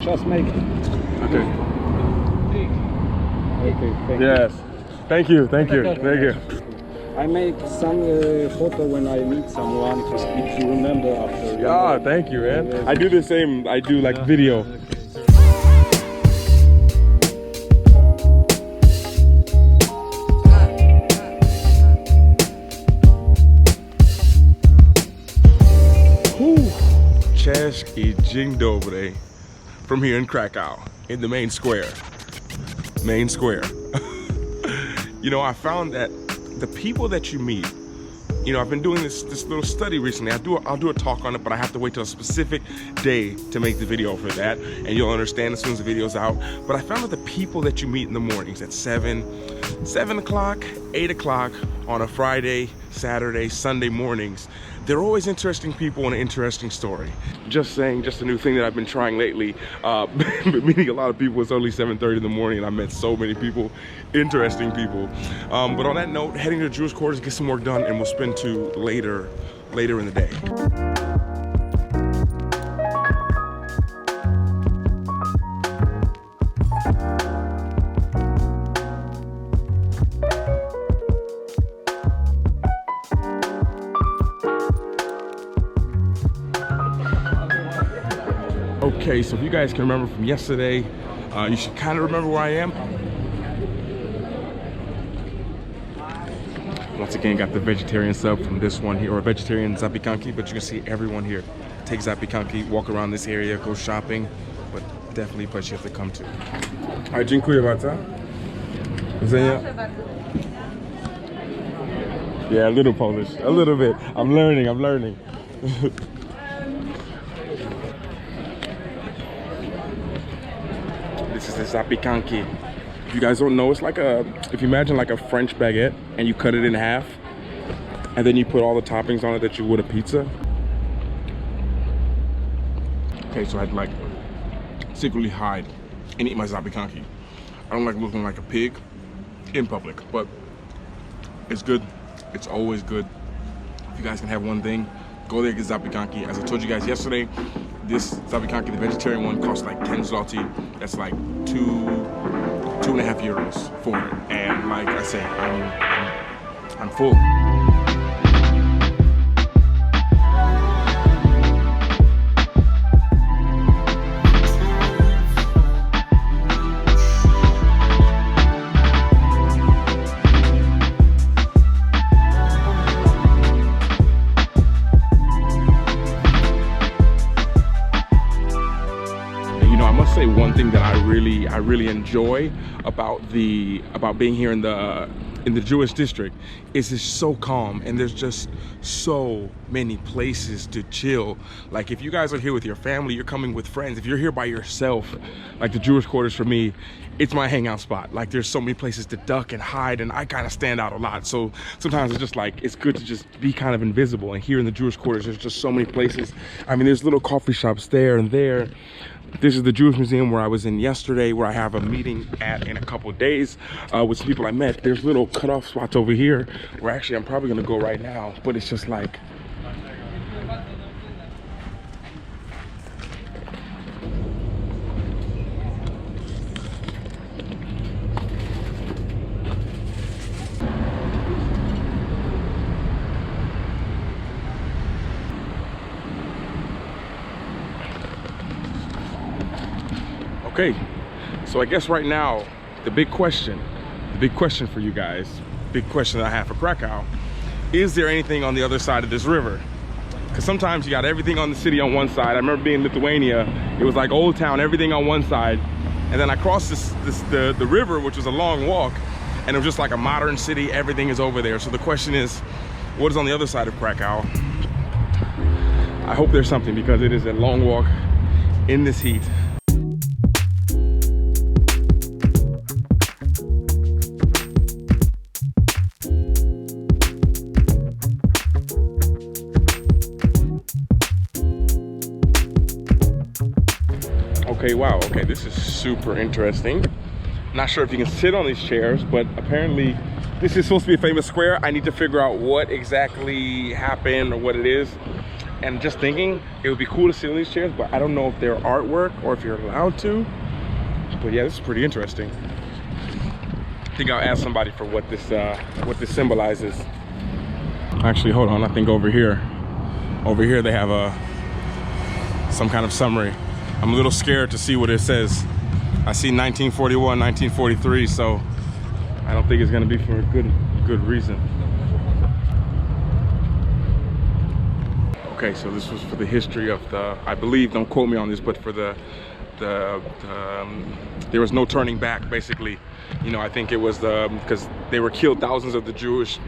just make it. Okay. Okay, thank Yes. Thank you. Thank you. Thank you. you. I make some photo when I meet someone to speak to remember after. Ah, thank you, man. I do the same. I do like video. Cześć i dzień dobry from here in Krakow in the main square. Main square. You know, I found that the people that you meet, you know, I've been doing this little study recently. I'll do a talk on it, but I have to wait till a specific day to make the video for that, and you'll understand as soon as the video's out. But I found that the people that you meet in the mornings at 7 o'clock, 8 o'clock on a Friday, Saturday, Sunday mornings, they're always interesting people and an interesting story. Just saying, just a new thing that I've been trying lately. Meeting a lot of people. It's only 7:30 in the morning and I met so many people, interesting people. But on that note, heading to the Jewish quarters, get some work done, and we'll spend to later in the day. Okay, so if you guys can remember from yesterday, you should kind of remember where I am. Once again, got the vegetarian sub from this one here, or vegetarian zapikanki, but you can see everyone here take zapikanki, walk around this area, go shopping, but definitely a place you have to come to. All right, dziękuję bardzo. Yeah, a little Polish, a little bit. I'm learning. This is the zapikanki. If you guys don't know, it's like if you imagine like a French baguette and you cut it in half and then you put all the toppings on it that you would a pizza. Okay, so I'd like secretly hide and eat my zapikanki. I don't like looking like a pig in public, but it's good. It's always good. If you guys can have one thing, go there and get zapikanki. As I told you guys yesterday, this zapikanki, the vegetarian one, costs like 10 zloty. That's like 2.5 euros for it. And like I say, I'm full. One thing that I really enjoy about being here in the Jewish district is it's so calm, and there's just so many places to chill. Like if you guys are here with your family, you're coming with friends. If you're here by yourself, like the Jewish quarters for me, it's my hangout spot. Like there's so many places to duck and hide, and I kind of stand out a lot. So sometimes it's just like, it's good to just be kind of invisible. And here in the Jewish quarters, there's just so many places. I mean, there's little coffee shops there and there. This is the Jewish Museum where I was in yesterday, where I have a meeting in a couple of days with some people I met. There's little cutoff spots over here where actually I'm probably gonna go right now, but it's just like, okay, so I guess right now, the big question for you guys, big question that I have for Krakow, is there anything on the other side of this river? Because sometimes you got everything on the city on one side. I remember being in Lithuania, it was like Old Town, everything on one side. And then I crossed the river, which was a long walk, and it was just like a modern city, everything is over there. So the question is, what is on the other side of Krakow? I hope there's something, because it is a long walk in this heat. Okay, wow, okay, this is super interesting. Not sure if you can sit on these chairs, but apparently this is supposed to be a famous square. I need to figure out what exactly happened or what it is. and just thinking it would be cool to sit on these chairs, but I don't know if they're artwork or if you're allowed to. But yeah, this is pretty interesting. I think I'll ask somebody for what this symbolizes. Actually, hold on. I think over here they have some kind of summary. I'm a little scared to see what it says. I see 1941, 1943, so I don't think it's gonna be for a good reason. Okay, so this was for the history of the, I believe, don't quote me on this, but for there was no turning back, basically. You know, I think it was because they were killed, thousands of the Jewish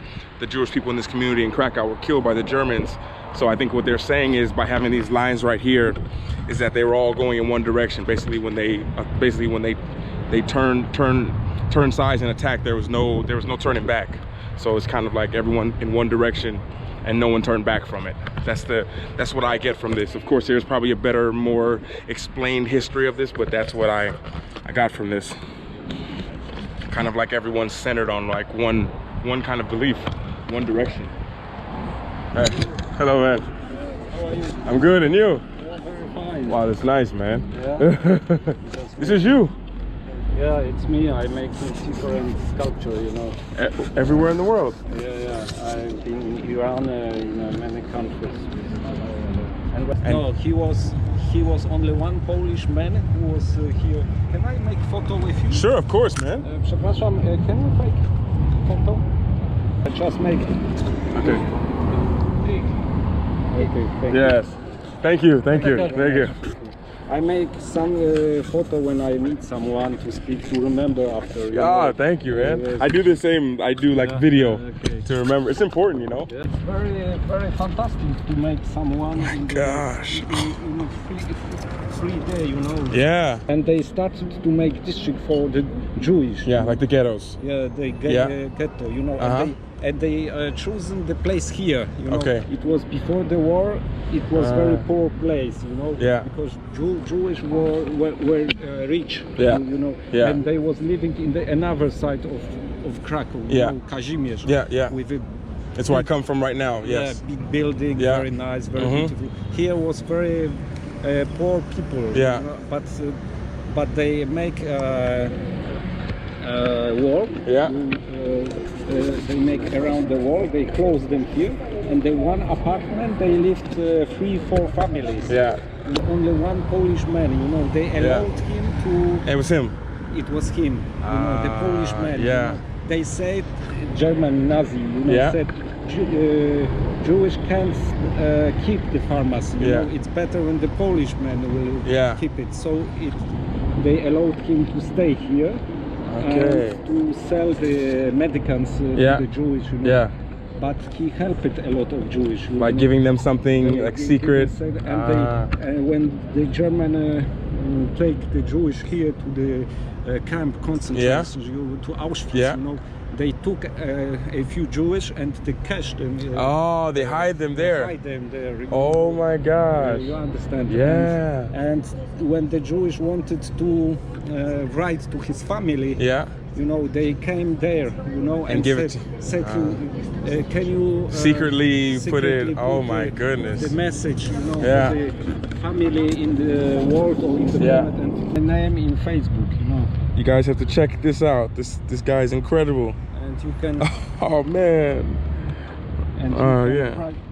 people in this community in Krakow were killed by the Germans. So I think what they're saying is, by having these lines right here, is that they were all going in one direction. Basically, when they turned sides and attacked, there was no turning back. So it's kind of like everyone in one direction and no one turned back from it. That's what I get from this. Of course, there's probably a better, more explained history of this, but that's what I got from this. Kind of like everyone's centered on like one kind of belief, one direction. Hey, hello, man. How are you? I'm good, and you? Yeah, very fine. Wow, that's nice, man. Yeah. This is you. Yeah, it's me. I make different sculpture, you know. Everywhere in the world. Yeah. I've been in Iran, in many countries. No, he was only one Polish man who was here. Can I make photo with you? Sure, of course, man. Przepraszam, can you make photo? I just make it. Okay. Okay, thank you. Yes. Thank you. I make some photo when I meet someone to speak, to remember after. You know. Thank you, man. I do the same. I do like video to remember. It's important, you know. Yeah. It's very fantastic to make someone in Gosh. in free day, you know. Yeah. And they started to make district for the Jewish. Yeah, like the ghettos. Yeah, the ghetto, you know. And they chosen the place here, you know. Okay. It was before the war. It was very poor place, you know. Yeah. Because Jewish were rich, Yeah. you know. Yeah. And they was living in the another side of Krakow, you know, Kazimierz. Yeah. With a That's where I come from right now. Yes. yeah, big building, very nice, very beautiful. Here was very poor people. Yeah. You know, but they make wall. Yeah. They make around the wall. They close them here, and the one apartment they lived 3-4 families. Yeah. And only one Polish man. You know, they allowed him to. It was him. It was him. You know, the Polish man. Yeah. You know. They said German Nazi. You know, said Jewish can't keep the farmers. You know, it's better when the Polish man will keep it. So they allowed him to stay here. Okay. And to sell the medicines to the Jewish, you know. Yeah. But he helped a lot of Jewish. Like giving them something like secret. And when the German take the Jewish here to the camp concentration, to Auschwitz, you know, they took a few Jewish and they cashed them. They hide them there. Hide them there. Oh my gosh. You understand? Yeah. And when the Jewish wanted to write to his family, you know, they came there, you know, and said can you secretly put it? Oh my goodness. The message, you know, for the family in the world or in the planet, and the name in Facebook, you know. You guys have to check this out. This guy is incredible. And you can. Oh man. And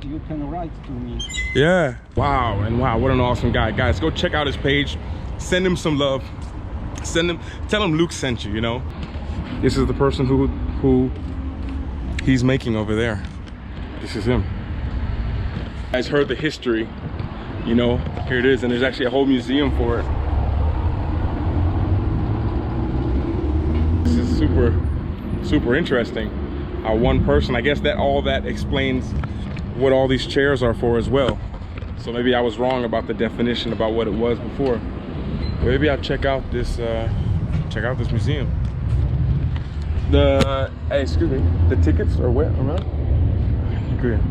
you can write to me. Yeah. Wow. And wow, what an awesome guy. Guys, go check out his page. Send him some love. Tell him Luke sent you, you know. This is the person who he's making over there. This is him. You guys heard the history, you know. Here it is, and there's actually a whole museum for it. This is super interesting. One person, I guess that all that explains what all these chairs are for as well. So maybe I was wrong about the definition about what it was before. Maybe I'll check out this museum. Hey, excuse me, the tickets are where around? Good.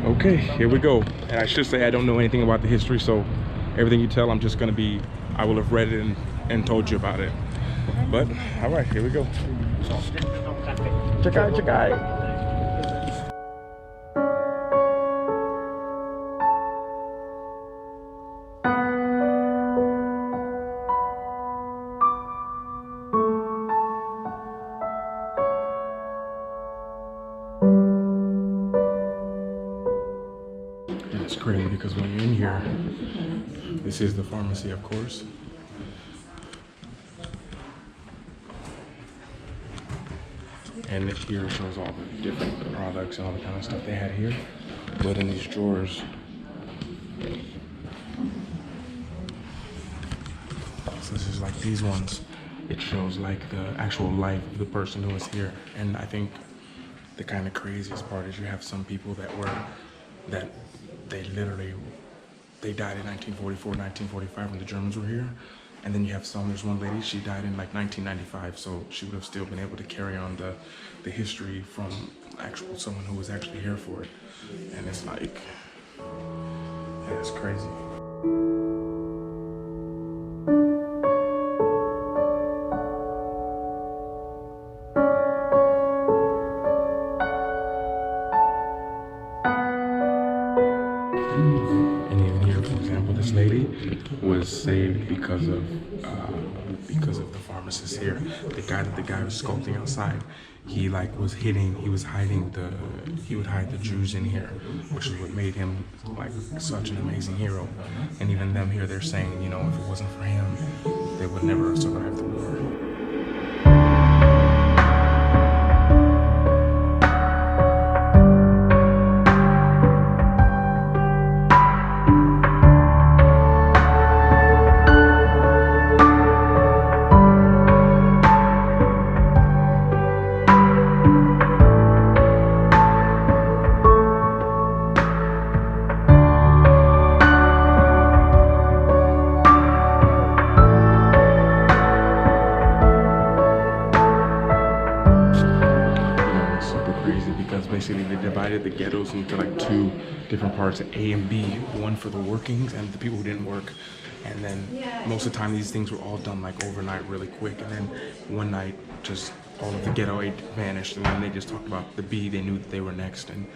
Okay, here we go. And I should say I don't know anything about the history, so everything you tell, I will have read it and told you about it. But all right, here we go. Check out. And it's crazy because when you're in here, this is the pharmacy, of course. And here shows all the different products and all the kind of stuff they had here. But in these drawers, so this is like these ones. It shows like the actual life of the person who was here. And I think the kind of craziest part is you have some people that they died in 1944, 1945 when the Germans were here. And then you have there's one lady, she died in like 1995, so she would have still been able to carry on the history from someone who was actually here for it. And it's like, yeah, it's crazy. And even here, for example, this lady was saved because of the pharmacist here. The guy was sculpting outside. He would hide the Jews in here, which is what made him like such an amazing hero. And even them here, they're saying, you know, if it wasn't for him, they would never have survived the war. Basically, they divided the ghettos into like two different parts, A and B, one for the workings and the people who didn't work. And then most of the time these things were all done like overnight really quick, and then one night just all of the ghetto A vanished, and then they just talked about the B. They knew that they were next, and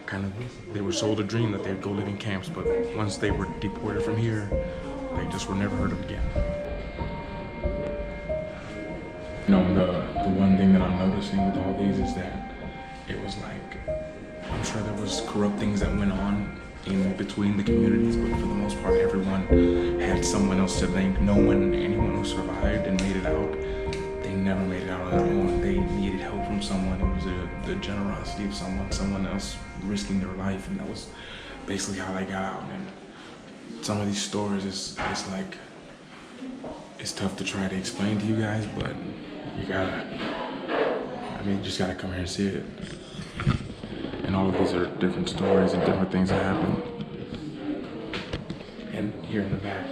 kind of they were sold a dream that they'd go live in camps, but once they were deported from here, they just were never heard of again. You know, the one thing that I'm noticing with all these is that it was like, I'm sure there was corrupt things that went on in between the communities, but for the most part, everyone had someone else to blame. Anyone who survived and made it out, they never made it out on their own. They needed help from someone. It was the generosity of someone else risking their life, and that was basically how they got out. And some of these stories, it's like, it's tough to try to explain to you guys, but you just gotta come here and see it. And all of these are different stories and different things that happen. And here in the back,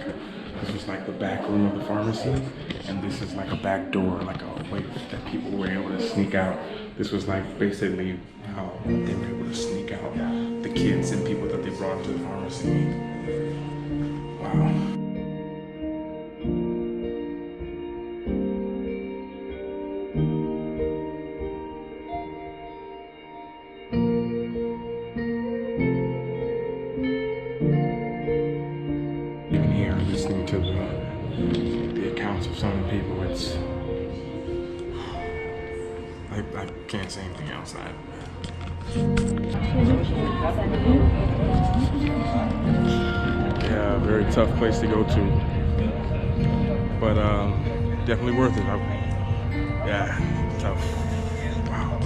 this was like the back room of the pharmacy, and this is like a back door, like a way that people were able to sneak out. This was like basically how they were able to sneak out the kids and people that they brought into the pharmacy. Wow. Listening to the accounts of some of the people, it's I can't say anything else. Yeah, very tough place to go to, but definitely worth it. Yeah, tough. Wow.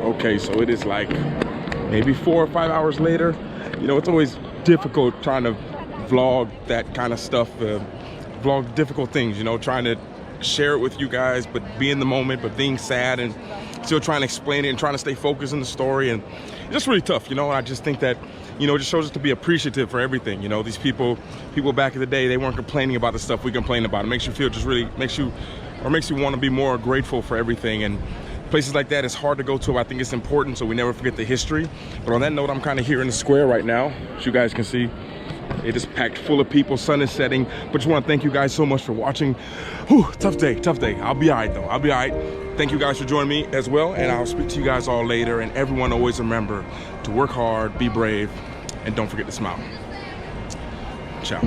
Okay, so it is like maybe 4 or 5 hours later. You know, it's always difficult trying to vlog that kind of stuff, vlog difficult things, you know, trying to share it with you guys, but be in the moment, but being sad and still trying to explain it and trying to stay focused in the story. And it's just really tough, you know. I just think that, you know, it just shows us to be appreciative for everything. You know, these people back in the day, they weren't complaining about the stuff we complain about. It makes you feel, just really makes you want to be more grateful for everything. And places like that, it's hard to go to. I think it's important so we never forget the history. But on that note, I'm kind of here in the square right now, as you guys can see. It is packed full of people, sun is setting. But just want to thank you guys so much for watching. Whew, tough day, tough day. I'll be all right though, I'll be all right. Thank you guys for joining me as well, and I'll speak to you guys all later. And everyone, always remember to work hard, be brave, and don't forget to smile. Ciao.